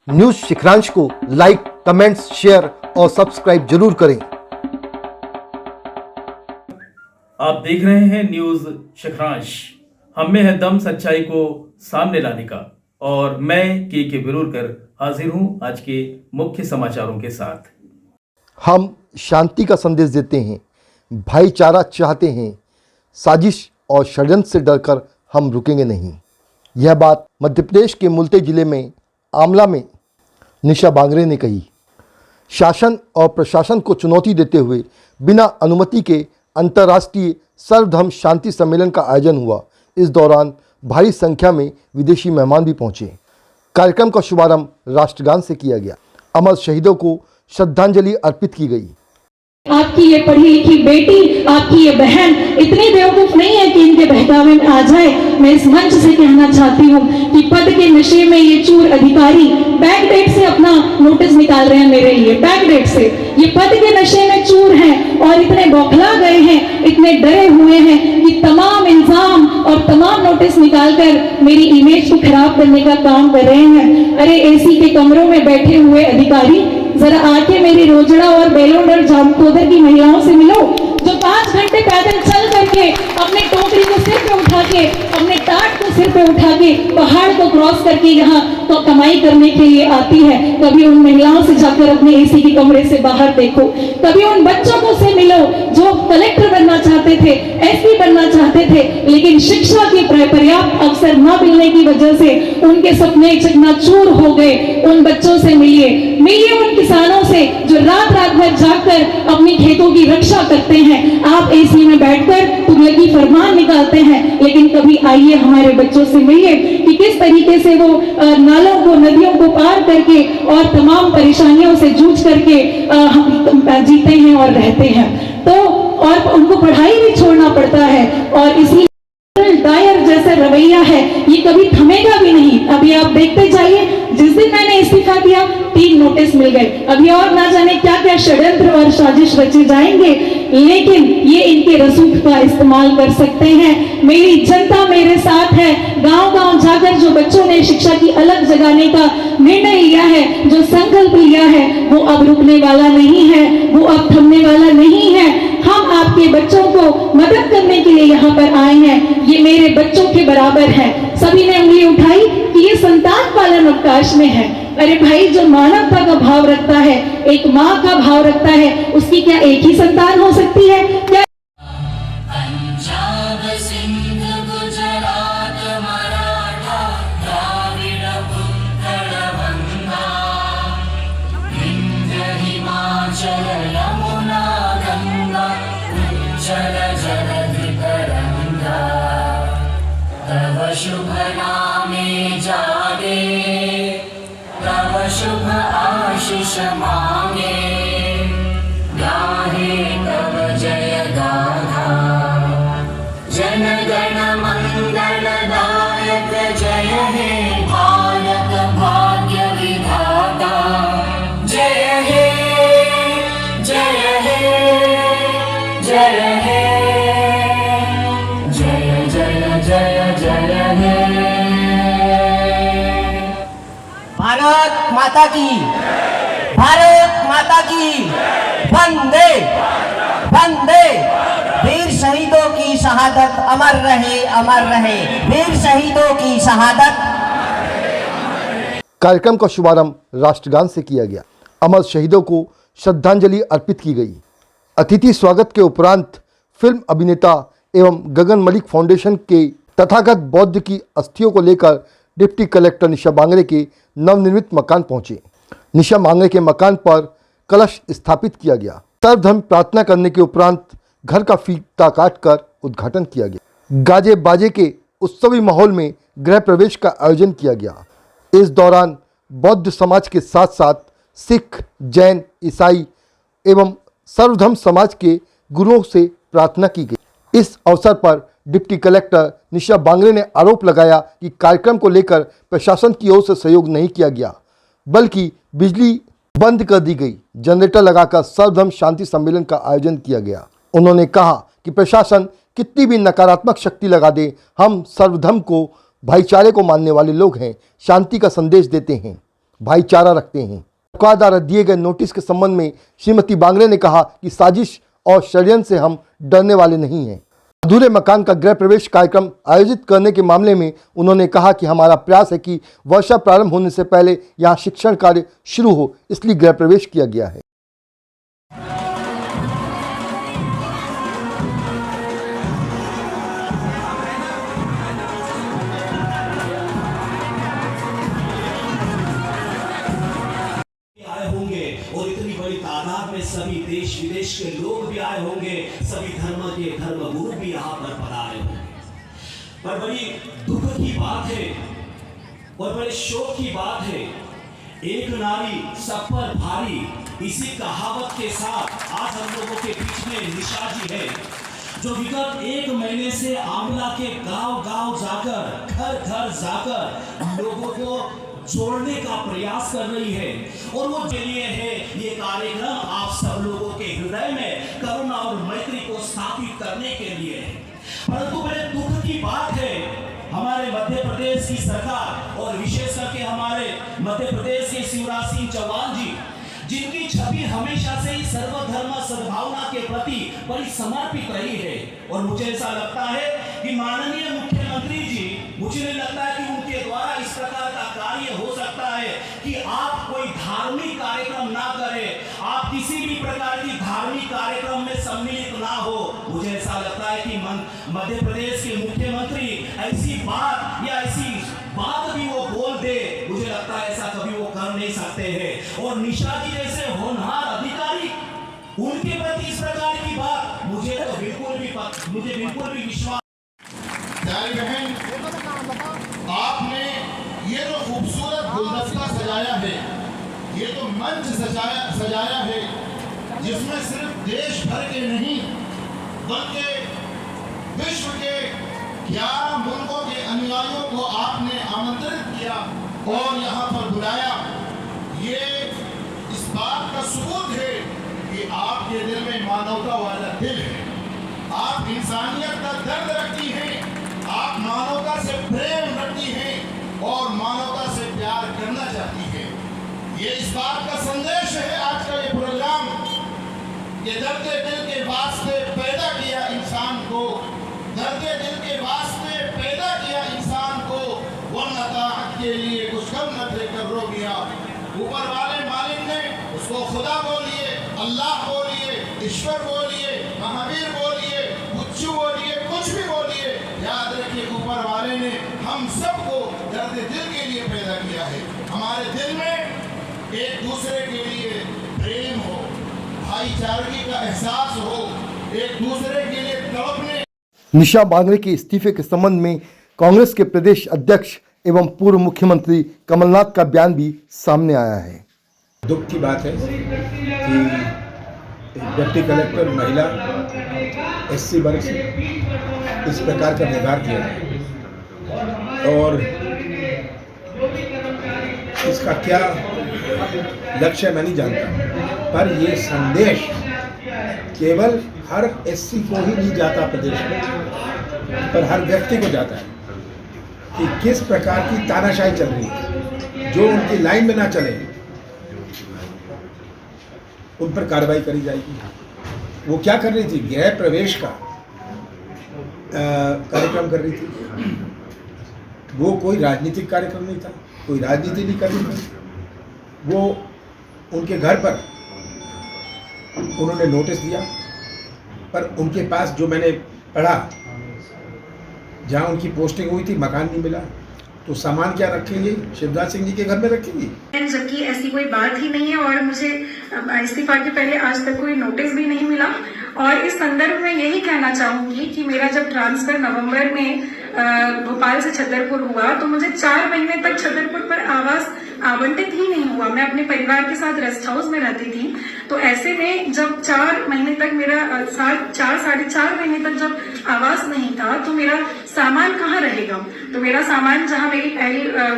News शिखरांश को like, comments, share और subscribe जरूर करें। आप देख रहे हैं न्यूज शिखरांश। हम में है दम सच्चाई को सामने लाने का, और मैं के बिरूरकर हाजिर हूं आज के मुख्य समाचारों के साथ। हम शांति का संदेश देते हैं, भाईचारा चाहते हैं, साजिश और षड्यंत्र से डरकर हम रुकेंगे नहीं। यह बात मध्य प्रदेश के मुल्ताई जिले में आमला में निशा बांगरे ने कही। शासन और प्रशासन को चुनौती देते हुए बिना अनुमति के अंतर्राष्ट्रीय सर्वधर्म शांति सम्मेलन का आयोजन हुआ। इस दौरान भारी संख्या में विदेशी मेहमान भी पहुंचे। कार्यक्रम का शुभारंभ राष्ट्रगान से किया गया। अमर शहीदों को श्रद्धांजलि अर्पित की गई। आपकी ये पढ़ी लिखी बेटी, आपकी ये बहन इतनी बेवकूफ नहीं है कि इनके बहकावे में आ जाए। मैं इस मंच से कहना चाहती हूँ कि पद के नशे में ये चूर अधिकारी बैक डेट से अपना नोटिस निकाल रहे हैं मेरे लिए। बैक डेट से ये पद के नशे में चूर हैं और इतने बौखला गए हैं, इतने डरे हुए हैं कि तमाम इल्जाम और तमाम नोटिस निकालकर मेरी इमेज को खराब करने का काम कर रहे हैं। अरे एसी के कमरों में बैठे हुए अधिकारी, जरा आके मेरी रोजड़ा और बेलोडर जामकोदर की महिलाओं से मिलो, जो 5 घंटे पैदल चल करके अपने टोकरी को सिर पे उठा के, अपने टाट को सिर पे उठा के पहाड़ को क्रॉस करके यहाँ तो कमाई करने के लिए आती है। कभी उन महिलाओं से जाकर अपने एसी के कमरे से बाहर देखो। कभी उन बच्चों को से मिलो जो कलेक्टर बनना चाहते थे, एसपी बनना चाहते थे, लेकिन शिक्षा के पर्याप्त अवसर न मिलने की वजह से उनके सपने चकनाचूर हो गए। उन बच्चों से मिलिए उन किसानों से जो रात भर जागकर अपनी खेतों की रक्षा करते हैं। आप एसी में बैठकर तुगलकी फरमान निकालते हैं, लेकिन कभी आइए हमारे बच्चों से मिलिए कि किस तरीके से वो नालों को, नदियों को पार करके और तमाम परेशानियों से जूझ करके जीते हैं और रहते हैं। तो और उनको पढ़ाई भी छोड़ना पड़ता है, और इसी दायर जैसा रवैया है, ये कभी थमेगा भी नहीं। अभी आप देखते जाइए, जिस दिन मैंने इस्तीफा दिया 3 नोटिस मिल गए। अभी और ना जाने क्या क्या षड्यंत्र और साजिश रचे जाएंगे, लेकिन ये इनके रसूख का इस्तेमाल कर सकते हैं। मेरी जनता मेरे साथ है। गांव-गांव जाकर जो बच्चों ने शिक्षा की अलग जगाने का निर्णय लिया है, जो संकल्प लिया है, वो अब रुकने वाला नहीं है, वो अब थमने वाला नहीं है। हम आपके बच्चों को मदद करने के लिए यहाँ पर आए हैं। ये मेरे बच्चों के बराबर हैं। सभी ने उंगली उठाई कि ये संतान पालन अवकाश में है। अरे भाई, जो मानवता का भाव रखता है, एक माँ का भाव रखता है, उसकी क्या एक ही संतान हो सकती है? क्या तव शुभ नामे जागे, तव शुभ आशीष मांगे, गाहे तव जय गाथा। जन गण मंगल दायक जय हे भारत भाग्य विधाता। जय हे, जय हे, जय हे, जय जय जय जय हे। भारत माता की, भारत माता की, वंदे वंदे। वीर शहीदों की शहादत अमर रहे, अमर रहे। वीर शहीदों की शहादत। कार्यक्रम का शुभारंभ राष्ट्रगान से किया गया। अमर शहीदों को श्रद्धांजलि अर्पित की गई। अतिथि स्वागत के उपरांत फिल्म अभिनेता एवं गगन मलिक फाउंडेशन के तथागत बौद्ध की अस्थियों को लेकर डिप्टी कलेक्टर निशा बांगरे के नवनिर्मित मकान पहुंचे। निशा बांगरे के मकान पर कलश स्थापित किया गया। सर्वधर्म प्रार्थना करने के उपरांत घर का फीता काटकर उद्घाटन किया गया। गाजे बाजे के उत्सवी माहौल में गृह प्रवेश का आयोजन किया गया। इस दौरान बौद्ध समाज के साथ साथ सिख, जैन, ईसाई एवं सर्वधर्म समाज के गुरुओं से प्रार्थना की गई। इस अवसर पर डिप्टी कलेक्टर निशा बांगरे ने आरोप लगाया कि कार्यक्रम को लेकर प्रशासन की ओर से सहयोग नहीं किया गया, बल्कि बिजली बंद कर दी गई। जनरेटर लगाकर सर्वधर्म शांति सम्मेलन का आयोजन किया गया। उन्होंने कहा कि प्रशासन कितनी भी नकारात्मक शक्ति लगा दे, हम सर्वधर्म को, भाईचारे को मानने वाले लोग हैं, शांति का संदेश देते हैं। भाईचारा रखते हैं। सरकार द्वारा दिए गए नोटिस के संबंध में श्रीमती बांगरे ने कहा कि साजिश और षड्यंत्र से हम डरने वाले नहीं हैं। अधूरे मकान का गृह प्रवेश कार्यक्रम आयोजित करने के मामले में उन्होंने कहा कि हमारा प्रयास है कि वर्षा प्रारंभ होने से पहले यहाँ शिक्षण कार्य शुरू हो, इसलिए गृह प्रवेश किया गया है। आए होंगे और इतनी बड़ी तादाद में सभी देश विदेश के लोग भी आए होंगे, सभी धर्म के धर्मगुरु भी यहाँ पर पधारे होंगे। पर बड़ी दुख की बात है और बड़े शोक की बात है, एक नारी सब पर भारी, इसी कहावत के साथ आज हम लोगों के बीच में निशा जी है, जो विगत 1 महीने से आंवला के गांव-गांव जाकर, घर-घर जाकर लोगों को जोड़ने का प्रयास कर रही है। और वो के लिए है ये कार्यक्रम आप सब लोगों के हृदय में करुणा और मैत्री को स्थापित करने के लिए। परंतु बड़े दुख की बात है, हमारे मध्य प्रदेश की सरकार और विशेष करके हमारे मध्य प्रदेश के शिवराज सिंह चौहान जी, जिनकी छवि हमेशा से ही सर्वधर्म सद्भावना के प्रति बड़ी समर्पित रही है। और मुझे ऐसा लगता है कि माननीय मुख्यमंत्री जी, मुझे नहीं लगता है कि उनके द्वारा इस प्रकार का कार्य हो सकता है कि आप कोई धार्मिक कार्यक्रम ना करें, आप किसी भी प्रकार की धार्मिक कार्यक्रम में सम्मिलित ना हो। मुझे ऐसा लगता है कि मध्य प्रदेश के मुख्यमंत्री ऐसी बात या ऐसी बात भी वो बोल दे, मुझे लगता है ऐसा कभी वो कर नहीं सकते हैं। और निशा जी जैसे होनहार अधिकारी, उनके प्रति इस प्रकार की बात मुझे बिल्कुल भी विश्वास। प्यारी बहन, आपने ये जो खूबसूरत गुलदस्ता सजाया है, ये तो मंच सजाया है, जिसमें सिर्फ देश भर के नहीं बल्कि विश्व के 11 मुल्कों के अनुयायियों को आपने आमंत्रित किया और यहाँ पर बुलाया। ये इस बात का सबूत है कि आपके दिल में मानवता वाला दिल है, आप इंसानियत का दर्द रखती हैं, आप मानवता से प्रेम रखती हैं और मानवता से प्यार करना चाहती हैं। ये इस बात का संदेश है आज का ये प्रोग्राम, कि दर्दे दिल के वास्ते पैदा किया इंसान को, दर्दे दिल के वास्ते पैदा किया इंसान को, वरना ताअत के लिए कुछ कम न थे कर रो गया। ऊपर वाले मालिक ने उसको खुदा बोलिए, अल्लाह बोलिए, ईश्वर बोलिए, महावीर बोलिए, बुच्चू बोलिए, कुछ भी बोलिए, याद रखिए ऊपर वाले ने हम सबको दर्द दिल के लिए पैदा किया है। हमारे दिल में एक दूसरे के लिए प्रेम हो, भाईचारे का एहसास हो, एक दूसरे के लिए तड़पने। निशा बांगरे के इस्तीफे के संबंध में कांग्रेस के प्रदेश अध्यक्ष एवं पूर्व मुख्यमंत्री कमलनाथ का बयान भी सामने आया है। दुख की बात है कि एक डिप्टी कलेक्टर महिला SC वर्ग से इस प्रकार का व्यवहार किया है और इसका क्या लक्ष्य मैं नहीं जानता, पर ये संदेश केवल हर SC को ही नहीं जाता प्रदेश में, पर हर व्यक्ति को जाता है कि किस प्रकार की तानाशाही चल रही है। जो उनकी लाइन में ना चले उन पर कार्रवाई करी जाएगी। वो क्या कर रही थी? गृह प्रवेश का कार्यक्रम कर रही थी। वो कोई राजनीतिक कार्यक्रम नहीं था, कोई राजनीति नहीं कर रही थी। वो उनके घर पर उन्होंने नोटिस दिया, पर उनके पास जो मैंने पढ़ा, जहाँ उनकी पोस्टिंग हुई थी मकान नहीं मिला, तो सामान क्या रखेंगे? शिवराज सिंह जी के घर में रखेंगी। जबकि ऐसी कोई बात ही नहीं है और मुझे इस्तीफा के पहले आज तक कोई नोटिस भी नहीं मिला। और इस संदर्भ में यही कहना चाहूंगी कि मेरा जब ट्रांसफर नवंबर में भोपाल से छतरपुर हुआ, तो मुझे 4 महीने तक छतरपुर पर आवास आवंटित ही नहीं हुआ। मैं अपने परिवार के साथ रेस्ट हाउस में रहती थी, तो ऐसे में जब 4 महीने तक मेरा 4.5 महीने तक जब आवास नहीं था, तो मेरा सामान कहाँ रहेगा? तो मेरा सामान जहाँ मेरी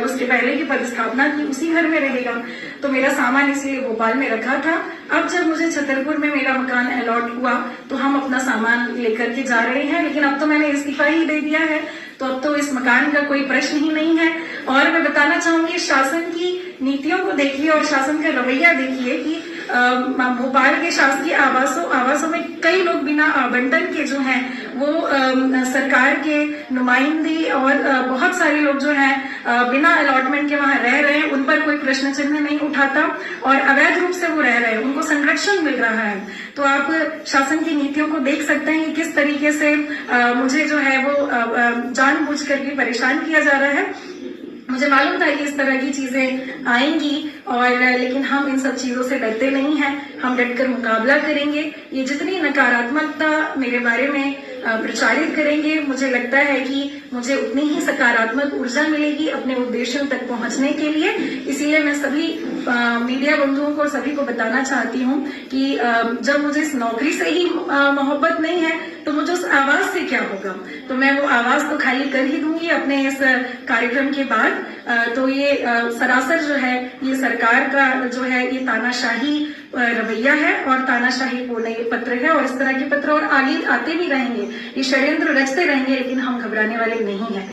उसके पहले की पदस्थापना थी उसी घर में रहेगा। तो मेरा सामान इसलिए भोपाल में रखा था। अब जब मुझे छतरपुर में मेरा मकान अलॉट हुआ, तो हम अपना सामान लेकर के जा रहे हैं, लेकिन अब तो मैंने इस्तीफा ही दे दिया है, तो अब तो इस मकान का कोई प्रश्न ही नहीं है। और मैं बताना चाहूंगी शासन की नीतियों को देखिए और शासन का रवैया देखिए कि भोपाल के शासकीय आवासों में कई लोग बिना आवंटन के जो हैं वो सरकार के नुमाइंदे और बहुत सारे लोग जो हैं बिना अलॉटमेंट के वहां रह रहे हैं, उन पर कोई प्रश्न चिन्ह नहीं उठाता और अवैध रूप से वो रह रहे हैं, उनको संरक्षण मिल रहा है। तो आप शासन की नीतियों को देख सकते हैं कि किस तरीके से मुझे जो है वो जानबूझ कर भी परेशान किया जा रहा है। मुझे मालूम था कि इस तरह की चीजें आएंगी और लेकिन हम इन सब चीजों से डरते नहीं हैं, हम डटकर मुकाबला करेंगे। ये जितनी नकारात्मकता मेरे बारे में प्रचारित करेंगे, मुझे लगता है कि मुझे उतनी ही सकारात्मक ऊर्जा मिलेगी अपने उद्देश्यों तक पहुंचने के लिए। इसीलिए मैं सभी मीडिया बंधुओं को सभी को बताना चाहती हूं कि जब मुझे इस नौकरी से ही मोहब्बत नहीं है तो मुझे उस आवाज से क्या होगा। तो मैं वो आवाज तो खाली कर ही दूंगी अपने इस कार्यक्रम के बाद। तो ये सरासर जो है ये सरकार का जो है ये तानाशाही रवैया है और तानाशाही पूर्ण ये पत्र है और इस तरह के पत्र और आगे आते भी रहेंगे, ये षड्यंत्र रचते रहेंगे, लेकिन हम घबराने वाले नहीं हैं।